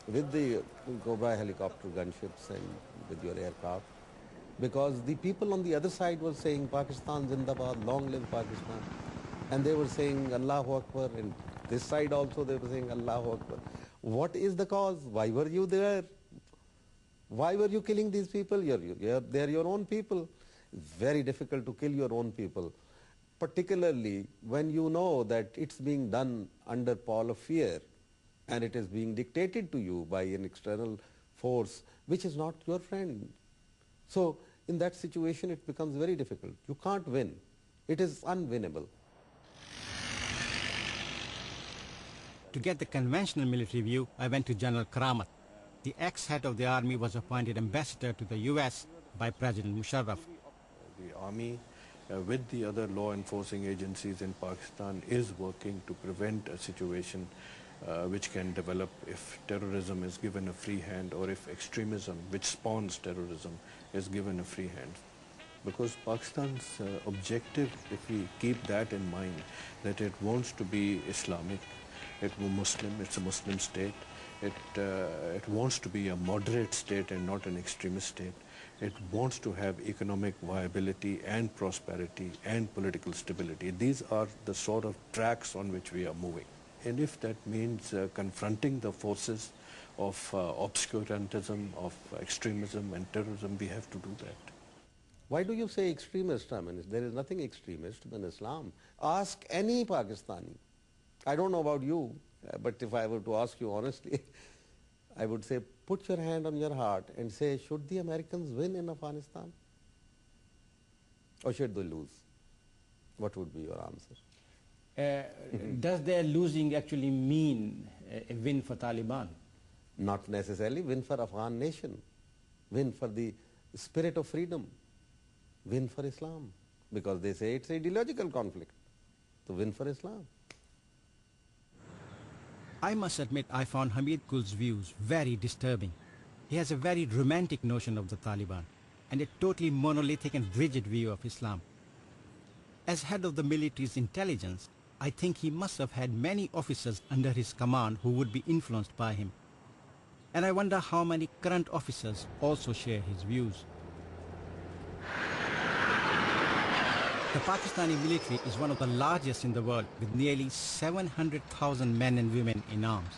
with the Cobra helicopter gunships and with your aircraft, because the people on the other side were saying Pakistan Zindabad, long live Pakistan, and they were saying Allahu Akbar, and this side also they were saying Allahu Akbar. What is the cause? Why were you there? Why were you killing these people? They're your own people. It's very difficult to kill your own people, particularly when you know that it's being done under pall of fear and it is being dictated to you by an external force which is not your friend. So in that situation it becomes very difficult. You can't win. It is unwinnable. To get the conventional military view, I went to General Karamat. The ex-head of the army was appointed ambassador to the US by President Musharraf. The army, with the other law enforcing agencies in Pakistan, is working to prevent a situation which can develop if terrorism is given a free hand, or if extremism, which spawns terrorism, is given a free hand. Because Pakistan's objective, if we keep that in mind, that it wants to be Islamic, it's a Muslim state, it wants to be a moderate state and not an extremist state. It wants to have economic viability and prosperity and political stability. These are the sort of tracks on which we are moving. And if that means confronting the forces of obscurantism, of extremism and terrorism, we have to do that. Why do you say extremist? I mean, there is nothing extremist than Islam. Ask any Pakistani. I don't know about you, but if I were to ask you honestly, I would say, put your hand on your heart and say, should the Americans win in Afghanistan? Or should they lose? What would be your answer? Does their losing actually mean a win for Taliban? Not necessarily. Win for Afghan nation. Win for the spirit of freedom. Win for Islam. Because they say it's an ideological conflict. So win for Islam. I must admit I found Hameed Gul's views very disturbing. He has a very romantic notion of the Taliban and a totally monolithic and rigid view of Islam. As head of the military's intelligence, I think he must have had many officers under his command who would be influenced by him. And I wonder how many current officers also share his views. The Pakistani military is one of the largest in the world, with nearly 700,000 men and women in arms.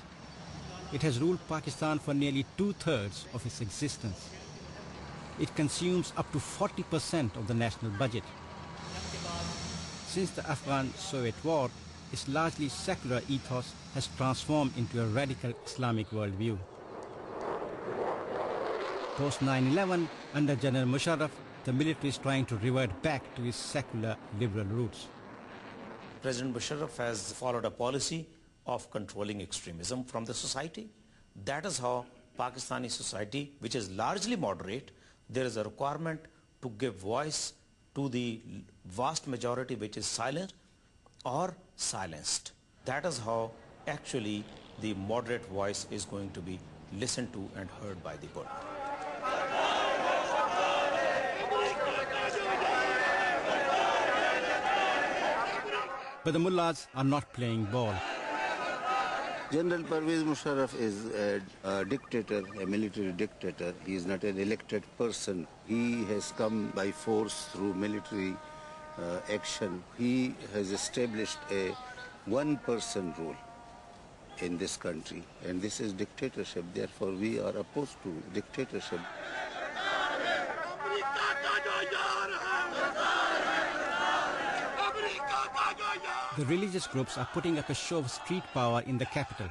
It has ruled Pakistan for nearly 2/3 of its existence. It consumes up to 40% of the national budget. Since the Afghan-Soviet war, its largely secular ethos has transformed into a radical Islamic worldview. Post 9/11, under General Musharraf, the military is trying to revert back to its secular liberal roots. President Musharraf has followed a policy of controlling extremism from the society. That is how Pakistani society, which is largely moderate, there is a requirement to give voice to the vast majority which is silent or silenced. That is how actually the moderate voice is going to be listened to and heard by the world. But the mullahs are not playing ball. General Pervez Musharraf is a dictator, a military dictator. He is not an elected person. He has come by force through military action. He has established a one-person rule in this country, and this is dictatorship. Therefore, we are opposed to dictatorship. The religious groups are putting up a show of street power in the capital.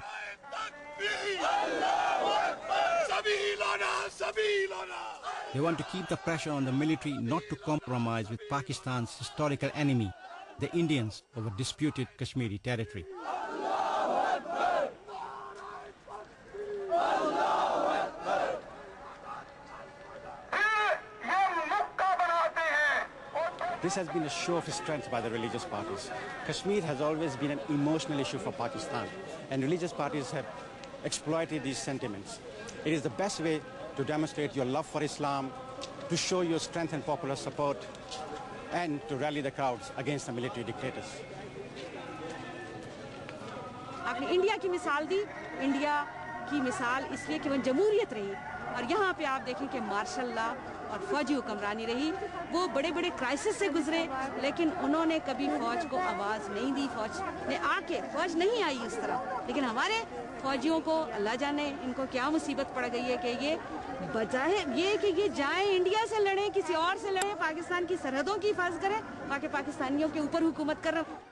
They want to keep the pressure on the military not to compromise with Pakistan's historical enemy, the Indians, over disputed Kashmiri territory. This has been a show of strength by the religious parties. Kashmir has always been an emotional issue for Pakistan, and religious parties have exploited these sentiments. It is the best way to demonstrate your love for Islam, to show your strength and popular support, and to rally the crowds against the military dictators. आपने India की मिसाल दी, India की मिसाल इसलिए कि वह जमहूरियत रही, और यहाँ पे आप देखें कि मार्शल लॉ और फौजी हुक्मरानी रही। वो बड़े बड़े क्राइसिस से गुजरे, लेकिन उन्होंने कभी फौज को आवाज़ नहीं दी। फौज ने आके, फौज नहीं आई उस तरह, लेकिन हमारे फौजियों को अल्लाह जाने इनको क्या मुसीबत पड़ गई है कि ये बजाय ये कि ये जाएं इंडिया से लड़ें, किसी और से लड़ें, पाकिस्तान की सरहदों की हिफाजत करें, बाकी पाकिस्तानियों के ऊपर हुकूमत कर रहे हैं।